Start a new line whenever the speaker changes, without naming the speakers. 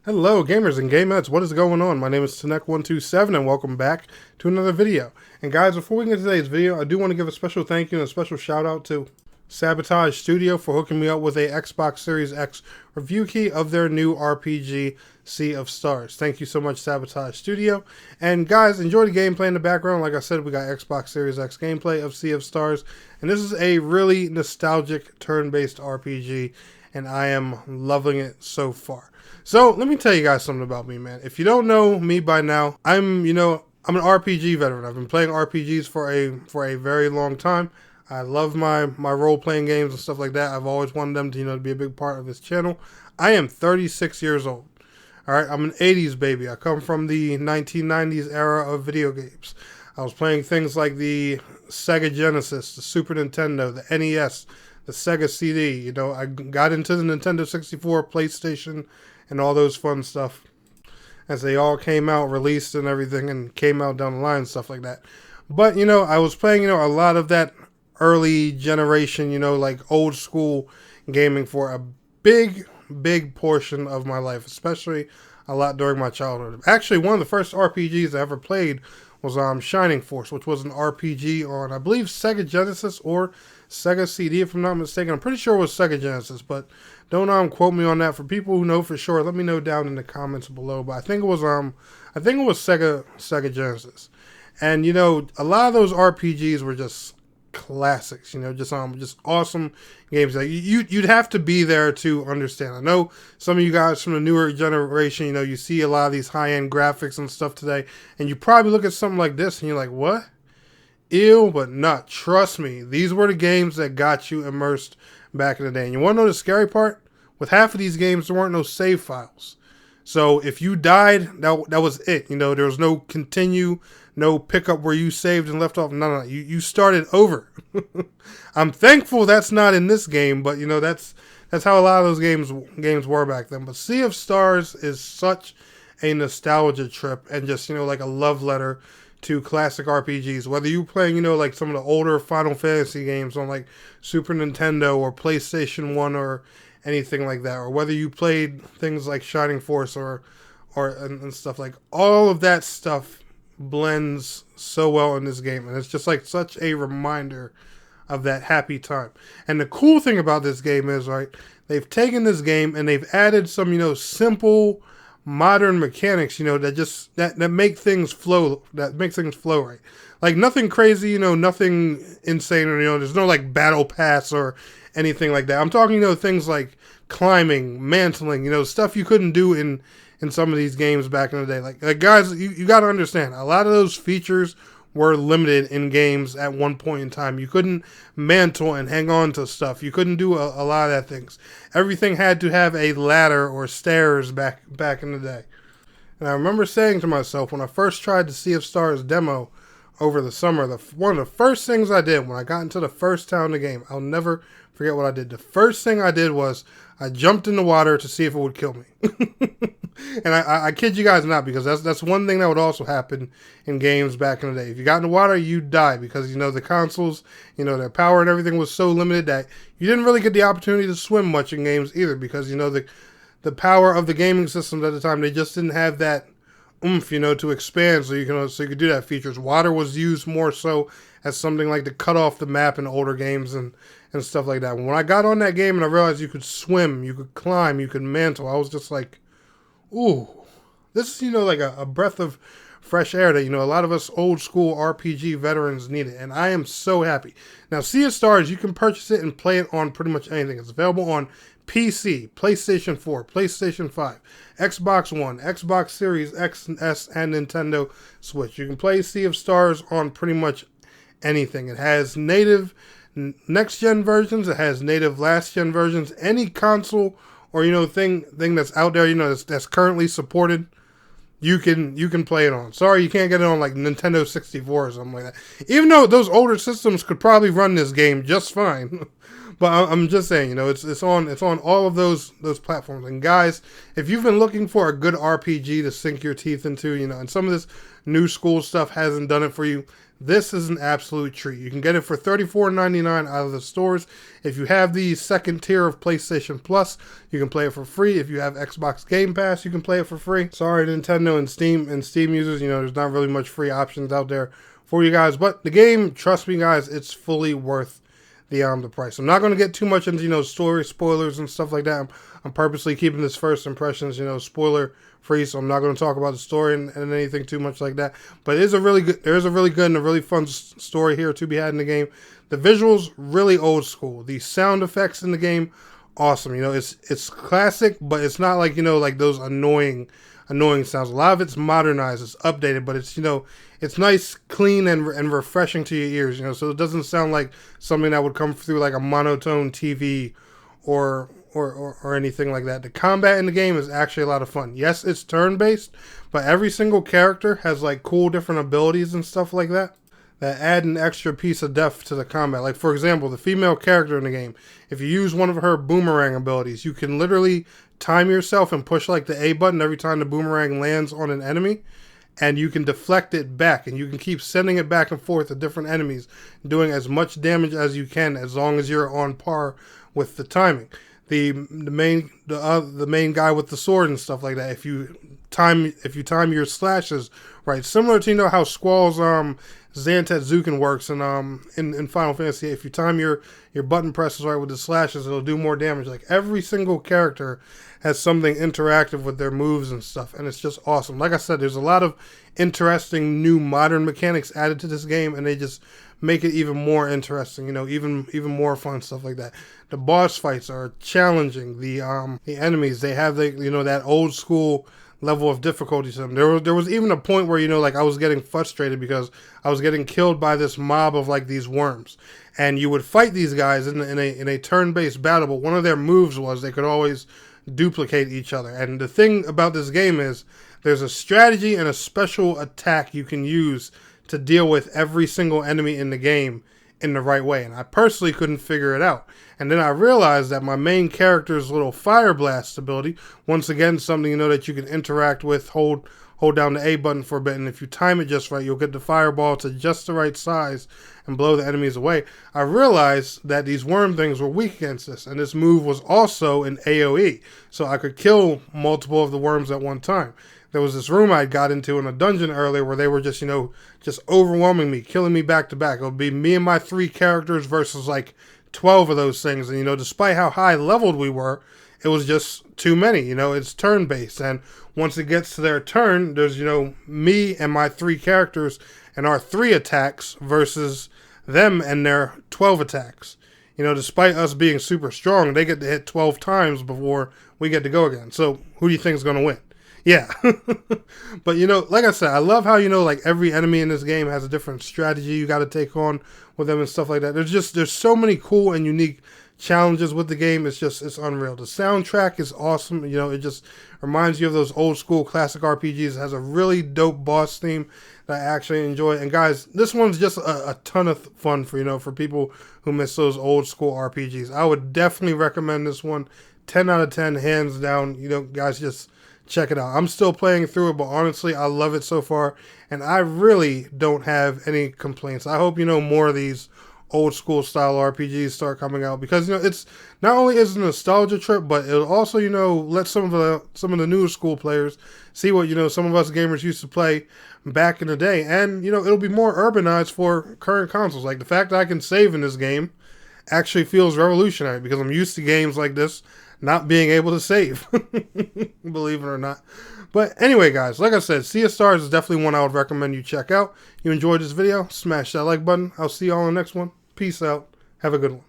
Hello gamers and gamettes, what is going on? My name is Tenek127 and welcome back to another video. And guys, before we get to today's video, I do want to give a special thank you and a special shout out to Sabotage Studio for hooking me up with a Xbox Series X review key of their new RPG, Sea of Stars. Thank you so much, Sabotage Studio. And guys, enjoy the gameplay in the background. Like I said, we got Xbox Series X gameplay of Sea of Stars. And this is a really nostalgic turn-based RPG, and I am loving it so far. So let me tell you guys something about me, man. If you don't know me by now, I'm an RPG veteran. I've been playing RPGs for a very long time. I love my role-playing games and stuff like that. I've always wanted them to, to be a big part of this channel. I am 36 years old. All right, I'm an 80s baby. I come from the 1990s era of video games. I was playing things like the Sega Genesis, the Super Nintendo, the NES, the Sega CD. I got into the Nintendo 64, PlayStation, and all those fun stuff as they all came out, released and everything, and came out down the line and stuff like that. But, I was playing, a lot of that early generation, like old school gaming for a big portion of my life, especially a lot during my childhood. Actually, one of the first RPGs I ever played was Shining Force, which was an RPG on, I believe, Sega Genesis or Sega CD, if I'm not mistaken. I'm pretty sure it was Sega Genesis, but don't quote me on that. For people who know for sure, let me know down in the comments below. But I think it was Sega Genesis. And a lot of those RPGs were just classics, just awesome games. Like you'd have to be there to understand. I know some of you guys from the newer generation, you see a lot of these high-end graphics and stuff today, and you probably look at something like this and you're like, what? Ew, but not. Trust me, these were the games that got you immersed back in the day. And you want to know the scary part? With half of these games, there weren't no save files. So if you died, that was it. There was no continue, no pickup where you saved and left off. No. You started over. I'm thankful that's not in this game, but that's how a lot of those games were back then. But Sea of Stars is such a nostalgia trip and just like a love letter to classic RPGs. Whether you're playing like some of the older Final Fantasy games on like Super Nintendo or PlayStation 1 or anything like that, or whether you played things like Shining Force and stuff, like all of that stuff blends so well in this game, and it's just like such a reminder of that happy time. And the cool thing about this game is, right, they've taken this game and they've added some simple modern mechanics that make things flow, right. Like nothing crazy, nothing insane, or there's no like battle pass or anything like that. I'm talking things like climbing, mantling, stuff you couldn't do in some of these games back in the day. Like guys, you got to understand, a lot of those features were limited in games at one point in time. You couldn't mantle and hang on to stuff. You couldn't do a lot of that things. Everything had to have a ladder or stairs back in the day. And I remember saying to myself when I first tried the Sea of Stars demo over the summer, one of the first things I did when I got into the first town in the game, I'll never forget what I did. The first thing I did was I jumped in the water to see if it would kill me. And I kid you guys not, because that's one thing that would also happen in games back in the day. If you got in the water, you'd die, because the consoles, their power and everything was so limited that you didn't really get the opportunity to swim much in games either, because the power of the gaming systems at the time, they just didn't have that oomph, to expand so you could do that features. Water was used more so as something like to cut off the map in older games and stuff like that. When I got on that game and I realized you could swim, you could climb, you could mantle, I was just like, ooh, this is, like a breath of fresh air that, a lot of us old school RPG veterans need it. And I am so happy. Now, Sea of Stars, you can purchase it and play it on pretty much anything. It's available on PC, PlayStation 4, PlayStation 5, Xbox One, Xbox Series X and S, and Nintendo Switch. You can play Sea of Stars on pretty much anything. It has native next-gen versions. It has native last-gen versions. Any console or thing that's out there, that's currently supported, you can play it on. Sorry, you can't get it on like Nintendo 64 or something like that. Even though those older systems could probably run this game just fine. But I'm just saying, it's on all of those platforms. And guys, if you've been looking for a good RPG to sink your teeth into, and some of this new school stuff hasn't done it for you, this is an absolute treat. You can get it for $34.99 out of the stores. If you have the second tier of PlayStation Plus, you can play it for free. If you have Xbox Game Pass, you can play it for free. Sorry, Nintendo and Steam users, there's not really much free options out there for you guys. But the game, trust me guys, it's fully worth the price. I'm not going to get too much into, story spoilers and stuff like that. I'm purposely keeping this first impressions, spoiler free, so I'm not going to talk about the story and anything too much like that. But there is a really good and a really fun story here to be had in the game. The visuals, really old school. The sound effects in the game, awesome. It's classic, but it's not like, like those annoying sounds. A lot of it's modernized, it's updated, but it's, it's nice, clean, and refreshing to your ears, so it doesn't sound like something that would come through like a monotone TV or anything like that. The combat in the game is actually a lot of fun. Yes, it's turn-based, but every single character has like cool different abilities and stuff like that add an extra piece of depth to the combat. Like, for example, the female character in the game, if you use one of her boomerang abilities, you can literally time yourself and push like the A button every time the boomerang lands on an enemy, and you can deflect it back, and you can keep sending it back and forth to different enemies, doing as much damage as you can as long as you're on par with the timing. The main guy with the sword and stuff like that, if you time your slashes right, similar to how Squall's Zantetsuken works in Final Fantasy. If you time your button presses right with the slashes, it'll do more damage. Like, every single character has something interactive with their moves and stuff, and it's just awesome. Like I said, there's a lot of interesting new modern mechanics added to this game, and they just make it even more interesting, even more fun, stuff like that. The boss fights are challenging. The enemies, they have that old school level of difficulty to them. There was even a point where, like, I was getting frustrated because I was getting killed by this mob of like these worms. And you would fight these guys in a turn-based battle, but one of their moves was they could always duplicate each other. And the thing about this game is there's a strategy and a special attack you can use to deal with every single enemy in the game in the right way. And I personally couldn't figure it out. And then I realized that my main character's little fire blast ability, once again, something that you can interact with, hold down the A button for a bit, and if you time it just right, you'll get the fireball to just the right size and blow the enemies away. I realized that these worm things were weak against this, and this move was also an AoE, so I could kill multiple of the worms at one time. There was this room I got into in a dungeon earlier where they were just, just overwhelming me, killing me back to back. It would be me and my 3 characters versus like 12 of those things. And, despite how high leveled we were, it was just too many. It's turn-based. And once it gets to their turn, there's, me and my 3 characters and our 3 attacks versus them and their 12 attacks. Despite us being super strong, they get to hit 12 times before we get to go again. So who do you think is going to win? Yeah. But, like I said, I love how, like every enemy in this game has a different strategy you got to take on with them and stuff like that. There's so many cool and unique challenges with the game. It's unreal. The soundtrack is awesome. It just reminds you of those old school classic RPGs. It has a really dope boss theme that I actually enjoy. And guys, this one's just a ton of fun for people who miss those old school RPGs. I would definitely recommend this one. 10 out of 10, hands down. Guys, just check it out. I'm still playing through it, but honestly, I love it so far, and I really don't have any complaints. I hope, more of these old school style RPGs start coming out, because, it's not only is it a nostalgia trip, but it'll also, let some of the newer school players see what, some of us gamers used to play back in the day, and, it'll be more urbanized for current consoles. Like, the fact that I can save in this game actually feels revolutionary, because I'm used to games like this not being able to save, believe it or not. But anyway, guys, like I said, Sea of Stars is definitely one I would recommend you check out. You enjoyed this video, smash that like button. I'll see you all in the next one. Peace out. Have a good one.